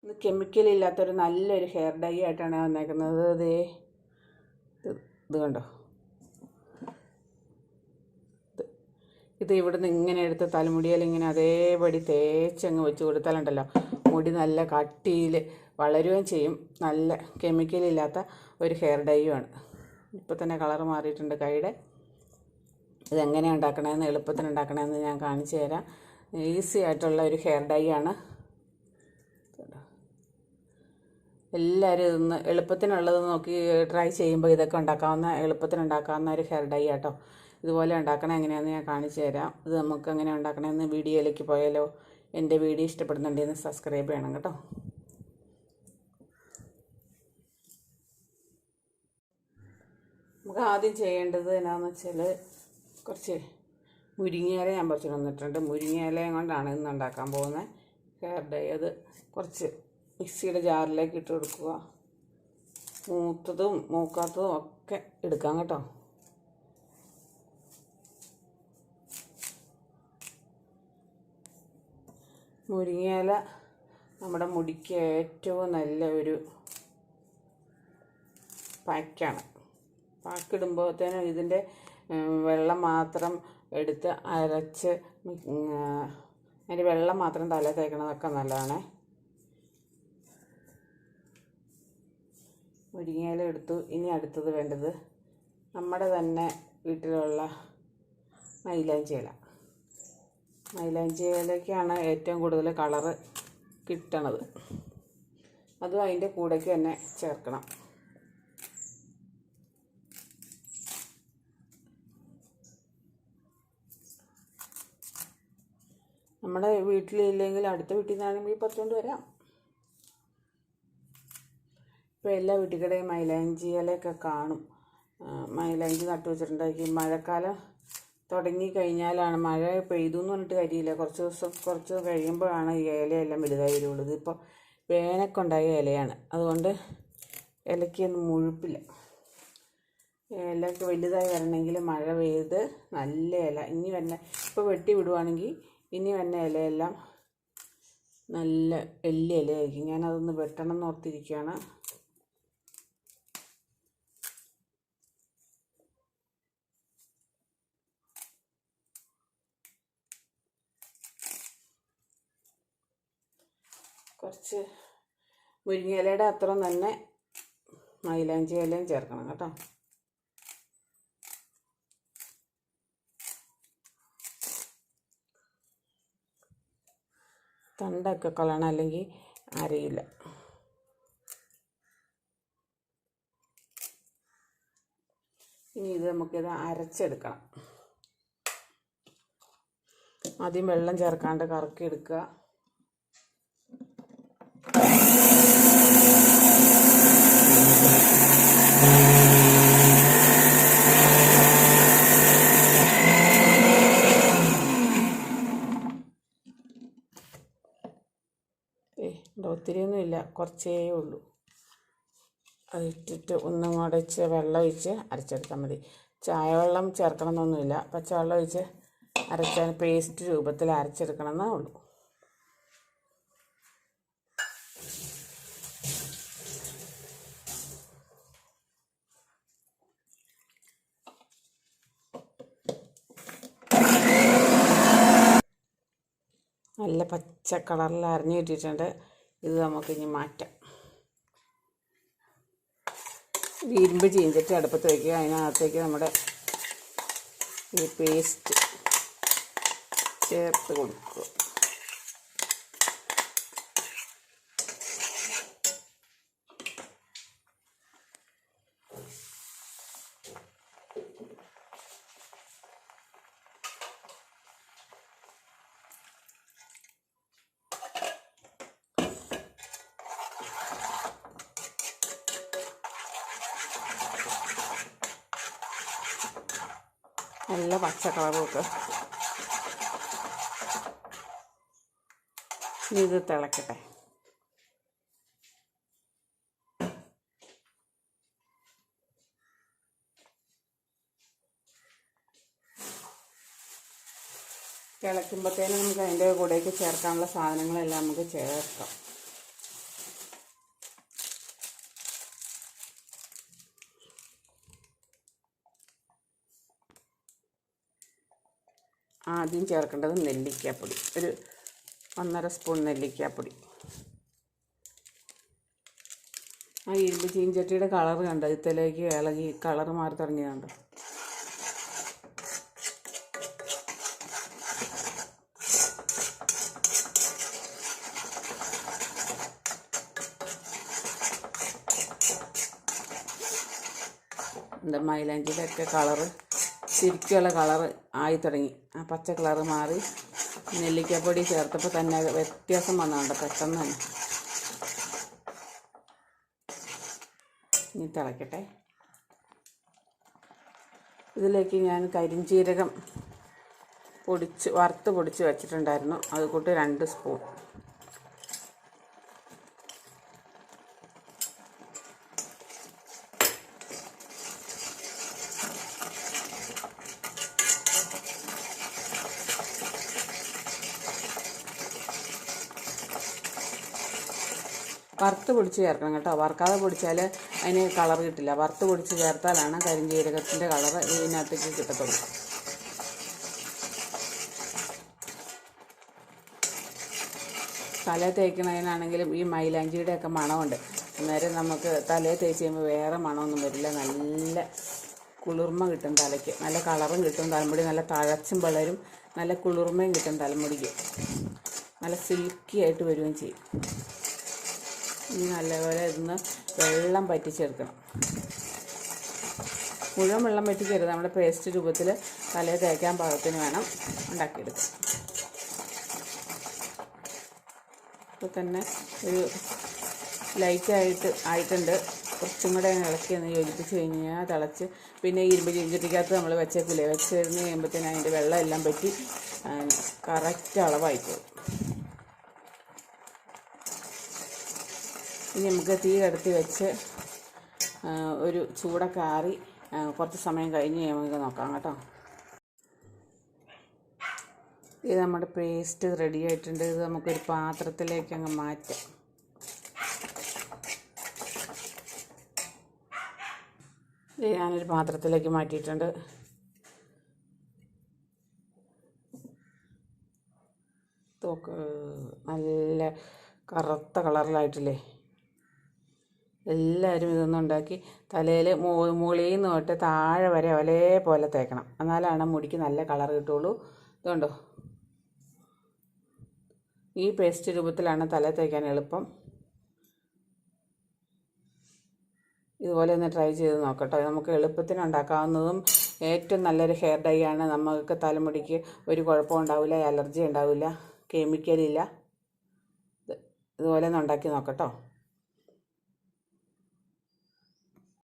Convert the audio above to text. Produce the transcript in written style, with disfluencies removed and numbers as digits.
ഇത് കെമിക്കലില്ലാത്തൊരു നല്ലൊരു hair dye ആയിട്ടാണ് വന്നേക്കുന്നത്. ഇത് കണ്ടോ, ഇത് ഇവിടുന്ന് ഇങ്ങനെ എടുത്ത് തലമുടിയിൽ ഇങ്ങനെ അതേപടി തേച്ചങ്ങ് വെച്ച് കൊടുത്താലുണ്ടല്ലോ മുടി നല്ല കട്ടിയിൽ വളരുകയും ചെയ്യും. നല്ല കെമിക്കലില്ലാത്ത ഒരു ഹെയർ ഡൈയുമാണ്. ഇപ്പോൾ തന്നെ കളർ മാറിയിട്ടുണ്ട് കൈയുടെ. ഇതെങ്ങനെയാണ് ഉണ്ടാക്കണമെന്ന്, എളുപ്പത്തിന് ഉണ്ടാക്കണമെന്ന് ഞാൻ കാണിച്ചു തരാം. ഈസി ആയിട്ടുള്ള ഒരു ഹെയർ ഡൈ ആണ്. എല്ലാവരും ഇതൊന്ന് എളുപ്പത്തിനുള്ളത് നോക്കി ട്രൈ ചെയ്യുമ്പോൾ ഇതൊക്കെ എളുപ്പത്തിനുണ്ടാക്കാവുന്ന ഒരു ഹെയർ ഡൈ ആട്ടോ. ഇതുപോലെ ഉണ്ടാക്കണം എങ്ങനെയാണെന്ന് ഞാൻ കാണിച്ചു തരാം. ഇത് നമുക്ക് എങ്ങനെ ഉണ്ടാക്കണമെന്ന് വീഡിയോയിലേക്ക് പോയാലോ. എൻ്റെ വീഡിയോ ഇഷ്ടപ്പെടുന്നുണ്ടെന്ന് സബ്സ്ക്രൈബ് ചെയ്യണം കേട്ടോ. നമുക്ക് ആദ്യം ചെയ്യേണ്ടത് എന്നാന്ന് വെച്ചാൽ കുറച്ച് മുരിങ്ങയില ഞാൻ പറിച്ചു വന്നിട്ടുണ്ട്. മുരിങ്ങയിലയും കൊണ്ടാണ് ഇന്ന് ഉണ്ടാക്കാൻ പോകുന്നത് ഹെയർ ഡൈ. അത് കുറച്ച് മിക്സിയുടെ ജാറിലേക്ക് ഇട്ട് കൊടുക്കുക. മൂത്തതും മൂക്കാത്തതും ഒക്കെ എടുക്കാം കേട്ടോ. മുരിങ്ങയില നമ്മുടെ മുടിക്ക് ഏറ്റവും നല്ല ഒരു പാക്കാണ്. പാക്കിടുമ്പോഴത്തേനും ഇതിൻ്റെ വെള്ളം മാത്രം എടുത്ത് അരച്ച് അതിൻ്റെ വെള്ളം മാത്രം തല തേക്കണതൊക്കെ നല്ലതാണ്. മുരിങ്ങയില എടുത്തു. ഇനി അടുത്തത് വേണ്ടത് നമ്മുടെ തന്നെ വീട്ടിലുള്ള മൈലാഞ്ചി ഇല. മൈലാഞ്ചി ഇലയ്ക്കാണ് ഏറ്റവും കൂടുതൽ കളറ് കിട്ടണത്. അതും അതിൻ്റെ കൂടേക്ക് തന്നെ ചേർക്കണം. നമ്മുടെ വീട്ടിലില്ലെങ്കിൽ അടുത്ത വീട്ടിൽ നിന്നാണെങ്കിൽ പറിച്ചുകൊണ്ട് വരാം. ഇപ്പോൾ എല്ലാ വീട്ടുകടയും മൈലാഞ്ചി ഇലയൊക്കെ കാണും. മൈലാഞ്ചി നട്ടു വെച്ചിട്ടുണ്ടാക്കി. മഴക്കാലം തുടങ്ങി കഴിഞ്ഞാലാണ്, മഴ പെയ്തു എന്ന് പറഞ്ഞിട്ട് കാര്യമില്ല, കുറച്ച് കഴിയുമ്പോഴാണ് ഈ ഇലയെല്ലാം വലുതായി വരുള്ളൂ. ഇതിപ്പോൾ വേനൽക്കുണ്ടായ ഇലയാണ്, അതുകൊണ്ട് ഇലയ്ക്കൊന്നും മുഴുപ്പില്ല. ഇലയ്ക്ക് വലുതായി വരണമെങ്കിൽ മഴ പെയ്ത് നല്ല ഇല ഇനി വന്നെ ഇപ്പോൾ വെട്ടി വിടുവാണെങ്കിൽ ഇനി വന്ന ഇലയെല്ലാം നല്ല വലിയ ഇലയായിരിക്കും. ഞാനതൊന്ന് വെട്ടണം എന്ന് ഓർത്തിരിക്കുകയാണ്. കുറച്ച് മുരിങ്ങയിലയുടെ അത്ര തന്നെ മൈലാഞ്ചി ഇലയും ചേർക്കണം കേട്ടോ. തണ്ടൊക്കെ കളയണം, അല്ലെങ്കിൽ അരയില്ല. ഇനി ഇത് നമുക്കിത് അരച്ചെടുക്കണം. ആദ്യം വെള്ളം ചേർക്കാണ്ട് കറക്കി എടുക്കുക. ഒത്തിരിയൊന്നുമില്ല, കുറച്ചേ ഉള്ളൂ. അതിട്ടിട്ട് ഒന്നും കൂടെ വെള്ളം ഒഴിച്ച് അരച്ചെടുത്താൽ മതി. ചായവെള്ളം ചേർക്കണമെന്നൊന്നുമില്ല. പച്ചവെള്ളം ഒഴിച്ച് അരച്ചാൽ പേസ്റ്റ് രൂപത്തിൽ അരച്ചെടുക്കണമെന്നേ ഉള്ളൂ. നല്ല പച്ച കളറിൽ അരഞ്ഞു കിട്ടിയിട്ടുണ്ട്. ഇത് നമുക്കിനി മാറ്റാം. ഇരുമ്പ് ചീഞ്ചട്ടി അടുപ്പത്ത് വയ്ക്കുക. അതിനകത്തേക്ക് നമ്മുടെ ഈ പേസ്റ്റ് ചേർത്ത് കൊടുക്കുക. നല്ല പച്ച കളറൊക്കെ. ഇത് തിളക്കട്ടെ. തിളയ്ക്കുമ്പോഴത്തേനും നമുക്ക് അതിൻ്റെ കൂടെയൊക്കെ ചേർക്കാനുള്ള സാധനങ്ങളെല്ലാം നമുക്ക് ചേർക്കാം. ആദ്യം ചേർക്കേണ്ടത് നെല്ലിക്കാപ്പൊടി, ഒരു 1.5 സ്പൂൺ നെല്ലിക്കാപ്പൊടി. ആ ഇരുമ്പ് ചീഞ്ചട്ടിയുടെ കളർ കണ്ടോ, ഇതിലേക്ക് ഇളകി കളർ മാറി തുടങ്ങിയതുണ്ടോ. എന്താ മൈലാഞ്ചിയുടെ ഒക്കെ കളറ് ശരിക്കുള്ള കളറ് ആയി തുടങ്ങി. ആ പച്ച കളറ് മാറി നെല്ലിക്കപ്പൊടി ചേർത്തപ്പോൾ തന്നെ വ്യത്യാസം വന്നതുകൊണ്ട് പെട്ടെന്ന് തന്നെ. ഇനി തിളയ്ക്കട്ടെ. ഇതിലേക്ക് ഞാൻ കരിഞ്ജീരകം വറുത്ത് പൊടിച്ച് വെച്ചിട്ടുണ്ടായിരുന്നു, അത് കൂട്ടി 2 സ്പൂൺ. വറുത്ത് പൊടിച്ച് ചേർക്കണം കേട്ടോ, വറുക്കാതെ പൊടിച്ചാൽ അതിന് കളർ കിട്ടില്ല. വറുത്ത് പൊടിച്ച് ചേർത്താലാണ് കരിഞ്ജീരകത്തിൻ്റെ കളർ ഇതിനകത്തേക്ക് കിട്ടത്തുള്ളൂ. തലയിൽ തേക്കുന്നതിനാണെങ്കിലും ഈ മൈലാഞ്ചിയുടെയൊക്കെ മണമുണ്ട്. അന്നേരം നമുക്ക് തലയിൽ തേച്ച് കഴിയുമ്പോൾ വേറെ മണമൊന്നും വരില്ല. നല്ല കുളിർമ കിട്ടും തലയ്ക്ക്, നല്ല കളറും കിട്ടും, തലമുടി നല്ല തഴച്ചും വളരും, നല്ല കുളിർമയും കിട്ടും തലമുടിക്ക്, നല്ല സിൽക്കി ആയിട്ട് വരികയും ചെയ്യും. ഇനി നല്ലപോലെ ഇന്ന് വെള്ളം പറ്റിച്ചെടുക്കണം. മുഴുവൻ വെള്ളം പറ്റിക്കരുത്, നമ്മുടെ പേസ്റ്റ് രൂപത്തിൽ തലയിൽ തേക്കാൻ പാകത്തിന് വേണം ഉണ്ടാക്കിയെടുക്കാം. ഇപ്പോൾ തന്നെ ഒരു ലൈറ്റായിട്ട് ആയിട്ടുണ്ട്. കുറച്ചും കൂടെ ഇളക്കി ഒന്ന് യോജിപ്പിച്ച് കഴിഞ്ഞാൽ തിളച്ച്, പിന്നെ ഇരുമ്പ് ചീഞ്ചട്ടിക്കകത്ത് നമ്മൾ വെച്ചേക്കില്ലേ, വെച്ചിരുന്ന് കഴിയുമ്പോഴത്തേന് അതിൻ്റെ വെള്ളം എല്ലാം പറ്റി കറക്റ്റ് അളവായിപ്പോകും. ഇനി നമുക്ക് തീ കടത്തി വെച്ച് ഒരു ചൂടൊക്കെ ആറി കുറച്ച് സമയം കഴിഞ്ഞ് നമുക്ക് നോക്കാം കേട്ടോ. ഇത് നമ്മുടെ പേസ്റ്റ് റെഡി ആയിട്ടുണ്ട്. ഇത് നമുക്കൊരു പാത്രത്തിലേക്ക് അങ്ങ് മാറ്റാം. ഇത് ഞാനൊരു പാത്രത്തിലേക്ക് മാറ്റിയിട്ടുണ്ട്. നല്ല കറുത്ത കളറിലായിട്ടില്ലേ. എല്ലാവരും ഇതൊന്നും ഉണ്ടാക്കി തലയിൽ മുകളിൽ നിന്ന് തൊട്ട് താഴെ വരെ ഒരേപോലെ തേക്കണം, എന്നാലാണ് മുടിക്ക് നല്ല കളർ കിട്ടുള്ളൂ. ഇതുകൊണ്ടോ, ഈ പേസ്റ്റ് രൂപത്തിലാണ് തല തേക്കാൻ എളുപ്പം. ഇതുപോലെ ഒന്ന് ട്രൈ ചെയ്ത് നോക്കട്ടോ. നമുക്ക് എളുപ്പത്തിന് ഉണ്ടാക്കാവുന്നതും ഏറ്റവും നല്ലൊരു ഹെയർ ഡൈ ആണ്. നമുക്ക് തലമുടിക്ക് ഒരു കുഴപ്പം ഉണ്ടാവില്ല, അലർജി ഉണ്ടാവില്ല, കെമിക്കലില്ല. ഇതുപോലെ ഒന്ന് ഉണ്ടാക്കി നോക്കട്ടോ.